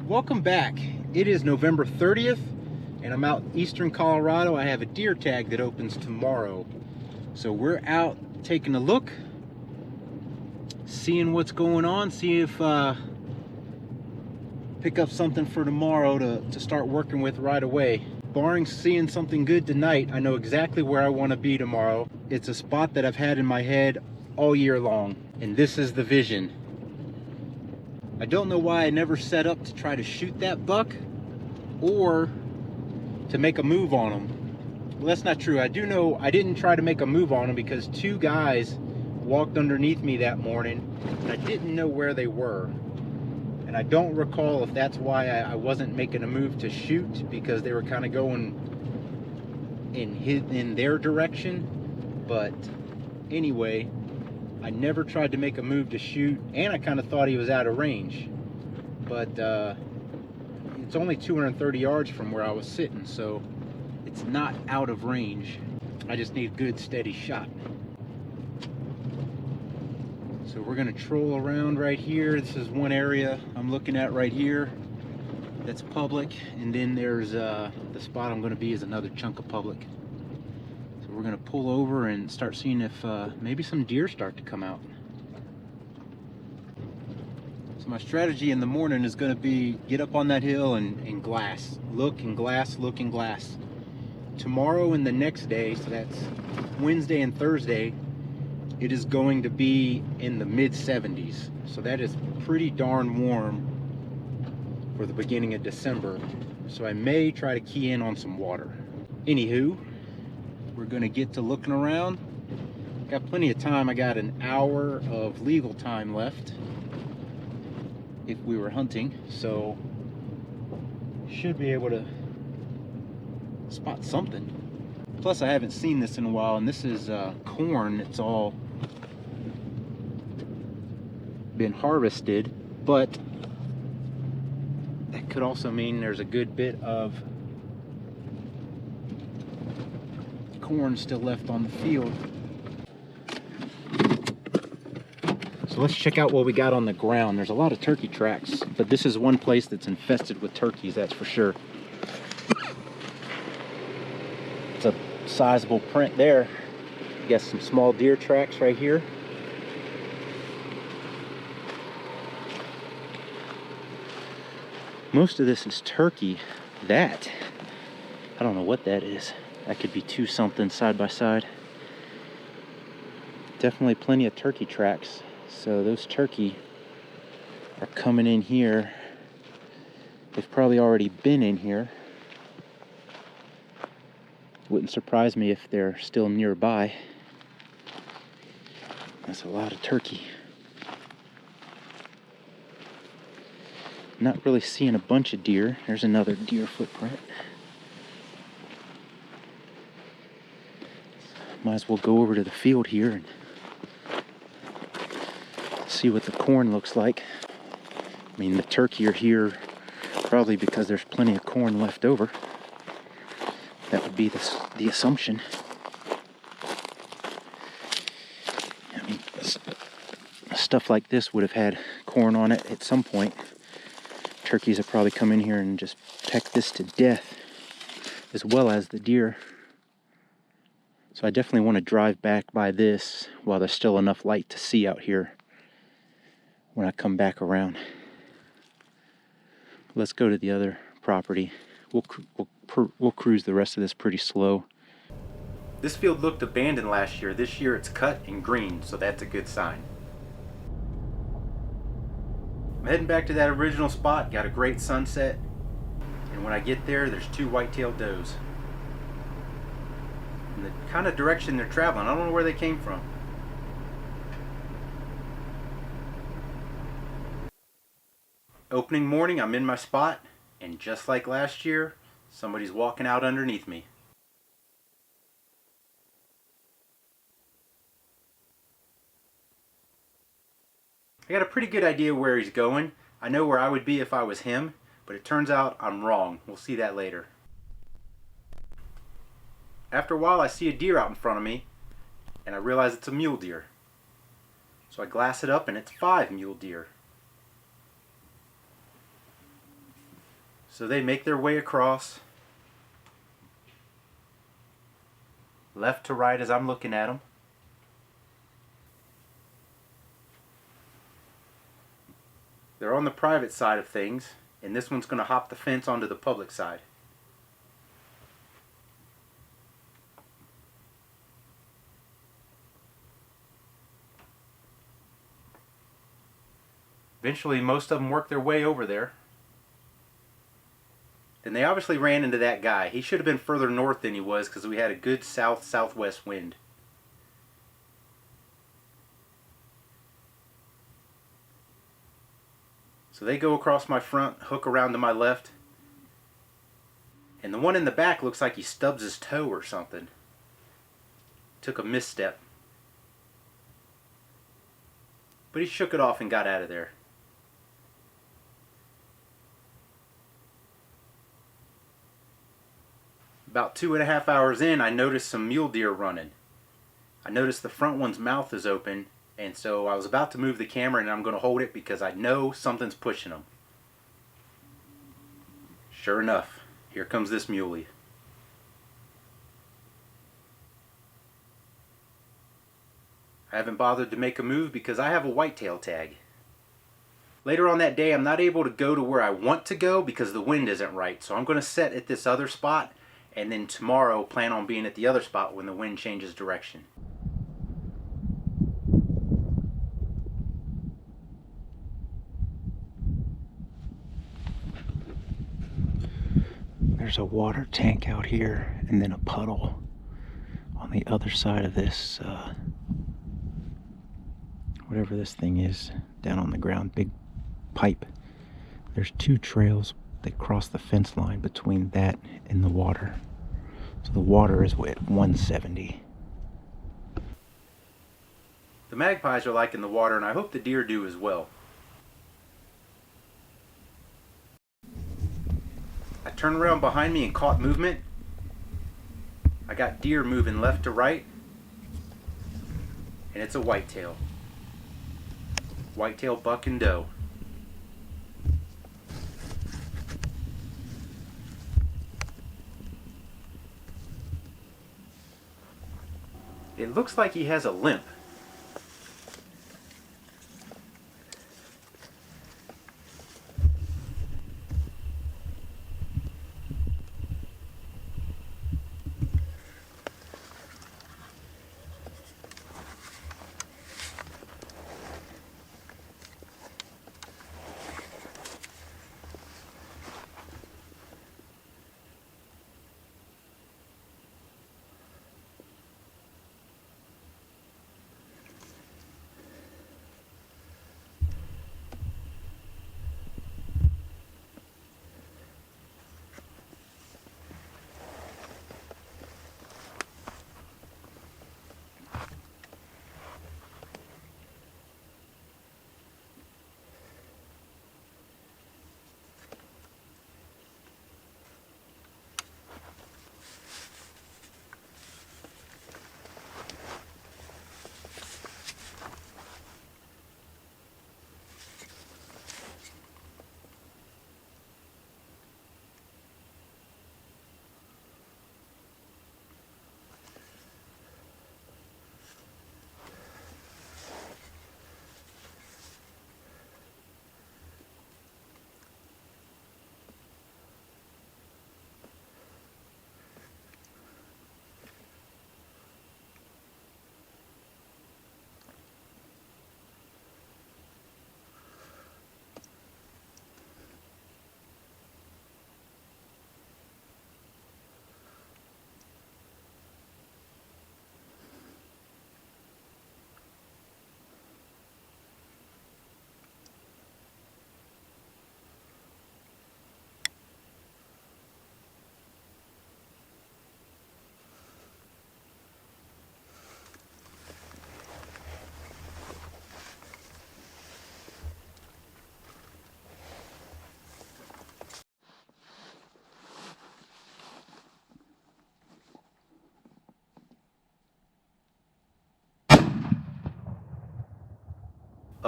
Welcome back. It is November 30th and I'm out eastern Colorado. I have a deer tag that opens tomorrow. So we're out taking a look, seeing what's going on, see if pick up something for tomorrow to start working with right away. Barring seeing something good tonight, I know exactly where I want to be tomorrow. It's a spot that I've had in my head all year long, and this is the vision. I don't know why I never set up to try to shoot that buck or to make a move on him. Well, that's not true. I do know I didn't try to make a move on him because two guys walked underneath me that morning and I didn't know where they were. And I don't recall if that's why I wasn't making a move to shoot, because they were kind of going in their direction. But anyway, I never tried to make a move to shoot, and I kind of thought he was out of range. But it's only 230 yards from where I was sitting, so it's not out of range. I just need a good steady shot. So we're gonna troll around right here. This is one area I'm looking at right here that's public, and then there's the spot I'm gonna be is another chunk of public. So we're gonna pull over and start seeing if maybe some deer start to come out. So my strategy in the morning is gonna be get up on that hill and glass. Look and glass, look and glass. Tomorrow and the next day, so that's Wednesday and Thursday, it is going to be in the mid 70s. So that is pretty darn warm for the beginning of December. So I may try to key in on some water. Anywho, we're gonna get to looking around. Got plenty of time. I got an hour of legal time left if we were hunting. So should be able to spot something. Plus I haven't seen this in a while, and this is corn. It's all been harvested, but that could also mean there's a good bit of corn still left on the field. So let's check out what we got on the ground. There's a lot of turkey tracks, but this is one place that's infested with turkeys, that's for sure. It's a sizable print there. You got some small deer tracks right here. Most of this is turkey. That, I don't know what that is. That could be two something side by side. Definitely plenty of turkey tracks. So those turkey are coming in here. They've probably already been in here. Wouldn't surprise me if they're still nearby. That's a lot of turkey. Not really seeing a bunch of deer. There's another deer footprint. Might as well go over to the field here and see what the corn looks like. I mean, the turkey are here probably because there's plenty of corn left over. That would be the assumption. I mean, stuff like this would have had corn on it at some point. Turkeys have probably come in here and just pecked this to death, as well as the deer. So I definitely want to drive back by this while there's still enough light to see out here when I come back around. Let's go to the other property. We'll cruise the rest of this pretty slow. This field looked abandoned last year. This year it's cut and green, so that's a good sign. I'm heading back to that original spot. Got a great sunset, and when I get there, there's two white-tailed does. And the kind of direction they're traveling, I don't know where they came from. Opening morning, I'm in my spot, and just like last year, somebody's walking out underneath me. I got a pretty good idea where he's going. I know where I would be if I was him, But it turns out I'm wrong. We'll see that later. After a while I see a deer out in front of me, and I realize it's a mule deer. So I glass it up and it's 5 mule deer. So they make their way across, left to right as I'm looking at them. They're on the private side of things, and this one's going to hop the fence onto the public side. Eventually, most of them work their way over there. Then they obviously ran into that guy. He should have been further north than he was because we had a good south-southwest wind. So they go across my front, hook around to my left. And the one in the back looks like he stubs his toe or something. Took a misstep. But he shook it off and got out of there. About 2.5 hours in, I noticed some mule deer running. I noticed the front one's mouth is open, and so I was about to move the camera and I'm going to hold it because I know something's pushing them. Sure enough, here comes this muley. I haven't bothered to make a move because I have a whitetail tag. Later on that day, I'm not able to go to where I want to go because the wind isn't right, so I'm going to set at this other spot, and then tomorrow plan on being at the other spot when the wind changes direction. There's a water tank out here and then a puddle on the other side of this, whatever this thing is, down on the ground, big pipe. There's 2 trails that cross the fence line between that and the water. So the water is at 170. The magpies are liking the water, and I hope the deer do as well. I turned around behind me and caught movement. I got deer moving left to right, and it's a whitetail. Whitetail buck and doe. It looks like he has a limp.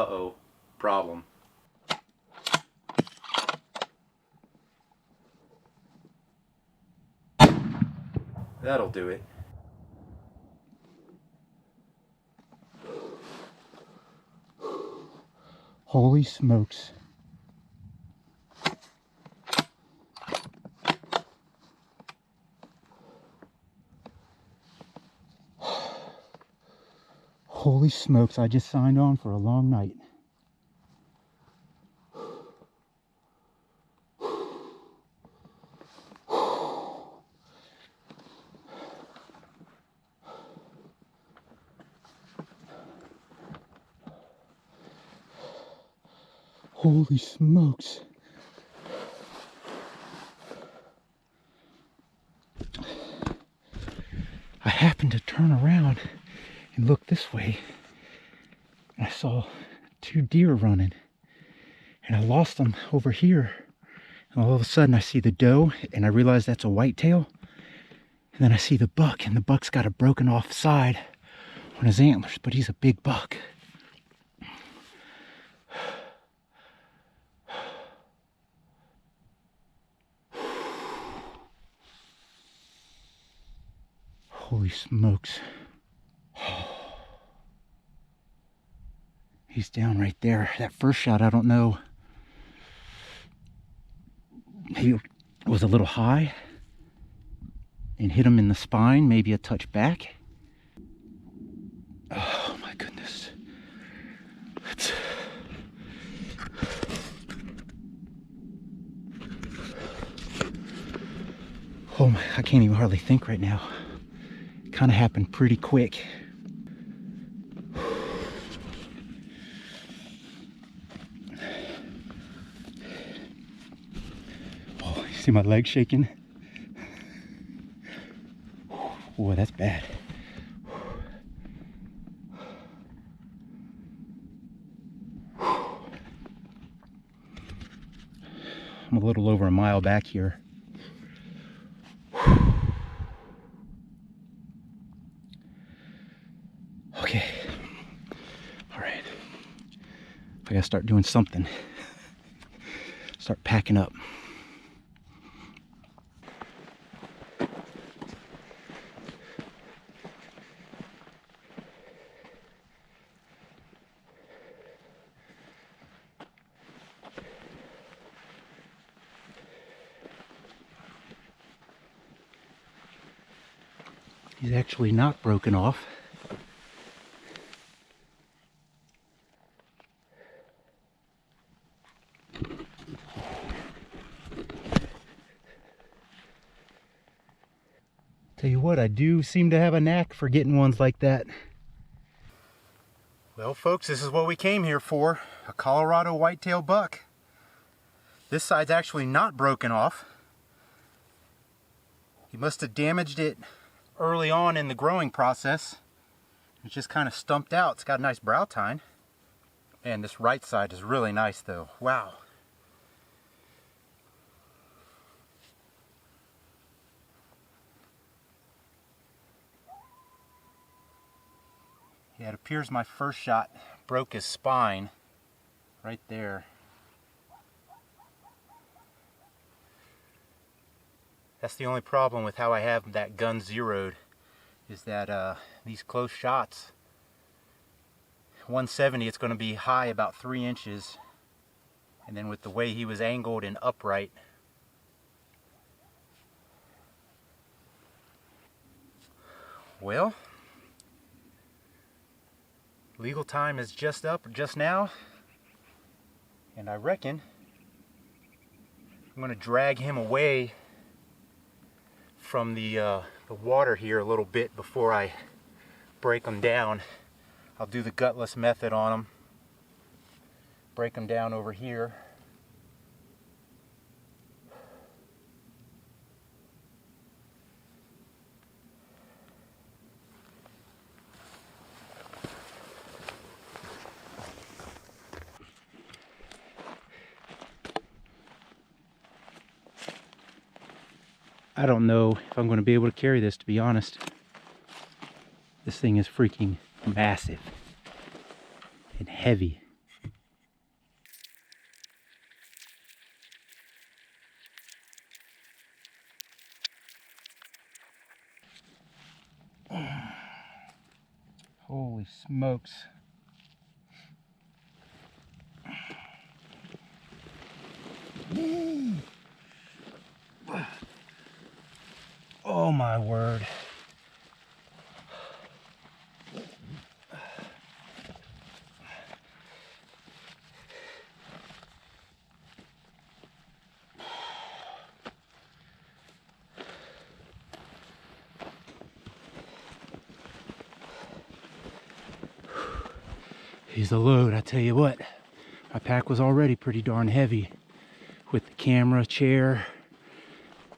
Uh-oh, problem. That'll do it. Holy smokes. Holy smokes, I just signed on for a long night. Holy smokes. I happened to turn around and look this way, and I saw 2 deer running, and I lost them over here. And all of a sudden I see the doe, and I realize that's a whitetail. And then I see the buck, and the buck's got a broken off side on his antlers, but he's a big buck. Holy smokes. He's down right there. That first shot, I don't know. He was a little high and hit him in the spine, maybe a touch back. Oh my goodness. Oh my, I can't even hardly think right now. It kind of happened pretty quick. Oh, you see my leg shaking? Boy, that's bad. I'm a little over a mile back here. Okay. All right. I gotta start doing something. Start packing up. He's actually not broken off. Tell you what, I do seem to have a knack for getting ones like that. Well, folks, this is what we came here for. A Colorado whitetail buck. This side's actually not broken off. He must have damaged it early on in the growing process. It's just kind of stumped out. It's got a nice brow tine. And this right side is really nice though. Wow. Yeah, it appears my first shot broke his spine right there. That's the only problem with how I have that gun zeroed, is that these close shots, 170, it's going to be high about 3 inches, and then with the way he was angled and upright, well, legal time is just up just now, and I reckon I'm going to drag him away from the water here a little bit before I break them down. I'll do the gutless method on them. Break them down over here. I don't know if I'm going to be able to carry this, to be honest. This thing is freaking massive and heavy. Holy smokes. Oh my word. He's a load, I tell you what. My pack was already pretty darn heavy with the camera, chair,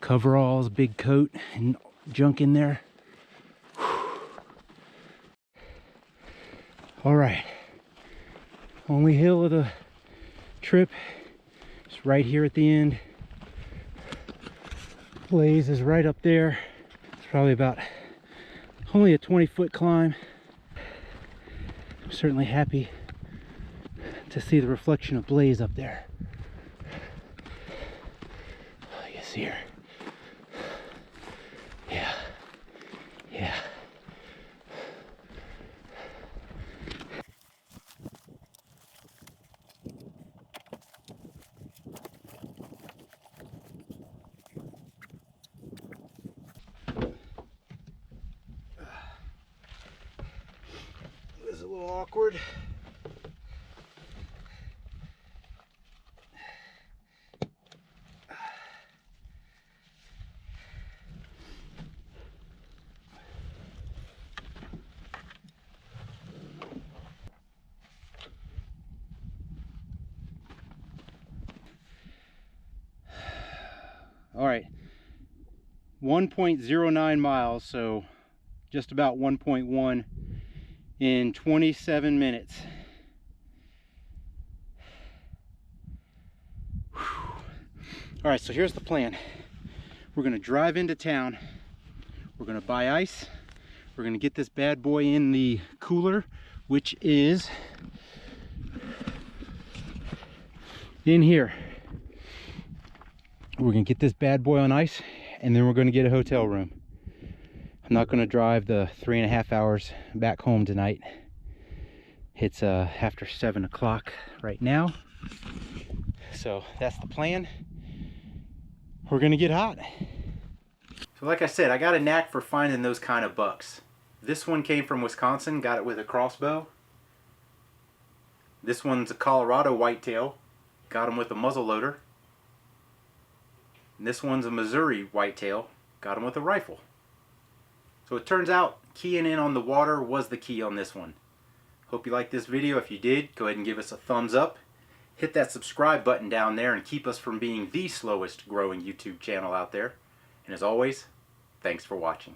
coveralls, big coat, and junk in there. All right, only hill of the trip is right here at the end. Blaze is right up there. It's probably about only a 20-foot climb. I'm certainly happy to see the reflection of Blaze up there. Oh, you see her? Yeah, yeah. This is a little awkward. All right, 1.09 miles, so just about 1.1 in 27 minutes. Whew. All right, so here's the plan. We're gonna drive into town. We're gonna buy ice. We're gonna get this bad boy in the cooler, which is in here. We're gonna get this bad boy on ice, and then we're gonna get a hotel room. I'm not gonna drive the 3.5 hours back home tonight. It's after 7 o'clock right now. So that's the plan. We're gonna get hot. So like I said, I got a knack for finding those kind of bucks. This one came from Wisconsin, got it with a crossbow. This one's a Colorado whitetail, got him with a muzzle loader. And this one's a Missouri whitetail, got him with a rifle. So it turns out keying in on the water was the key on this one. Hope you liked this video. If you did, go ahead and give us a thumbs up. Hit that subscribe button down there and keep us from being the slowest growing YouTube channel out there. And as always, thanks for watching.